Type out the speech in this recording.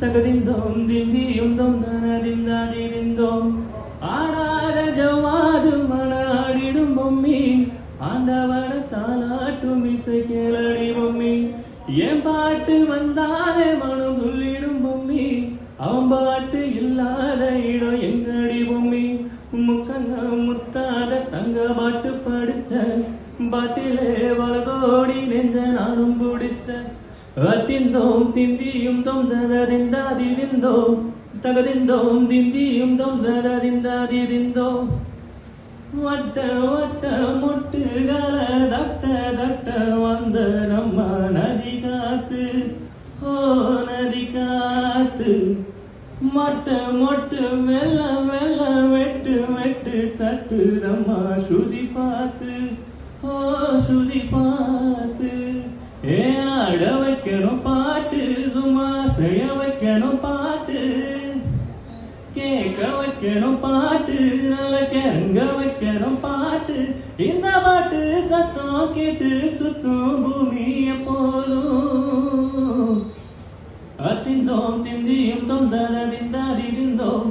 தகதிந்தோம் திந்தியும் தொம் தனதிந்தாதிரிந்தோம் ஆடாத ஜவ்வாது மனாடிடும் பொம்மி ஆண்டவன தாலாட்டும் இசை கேளடி பொம்மி என் பாட்டு வந்தாலே மனம் துள்ளிடும் பொம்மி அவன் பாட்டு இல்லாத இடம் எங்கடி பொம்மி முக்கங்க முத்தாத தங்க பாட்டு படிச்ச பாட்டிலே வலதோடி நெஞ்ச நானும் பிடிச்ச திந்தோம் திந்தியும் தொந்ததிந்தாதிரிந்தோம் தகதிந்தோம் திந்தியும் தொந்ததிந்தாதிரிந்தோம் வட்ட வட்ட முட்டுகள தட்ட தட்ட வந்த நம்ம நதி காத்து ஓ நதி காத்து மொட்ட மொட்டு மெல்ல மெல்ல வெட்டு வெட்டு தட்டு நம்ம ஸ்ருதி பார்த்து ஓ ஸ்ருதி பார்த்து ஏ ஆட வைக்கணும் பாட்டு சும்மா செய்ய வைக்கணும் பாட்டு கேட்க வைக்கணும் பாட்டு நல்ல கிறங்க வைக்கணும் பாட்டு இந்த பாட்டு சத்தம் கேட்டு சுத்தும் பூமி எப்போதும் அத்திந்தோம் திந்தியும் தொந்ததிந்தாதிரிந்தோம்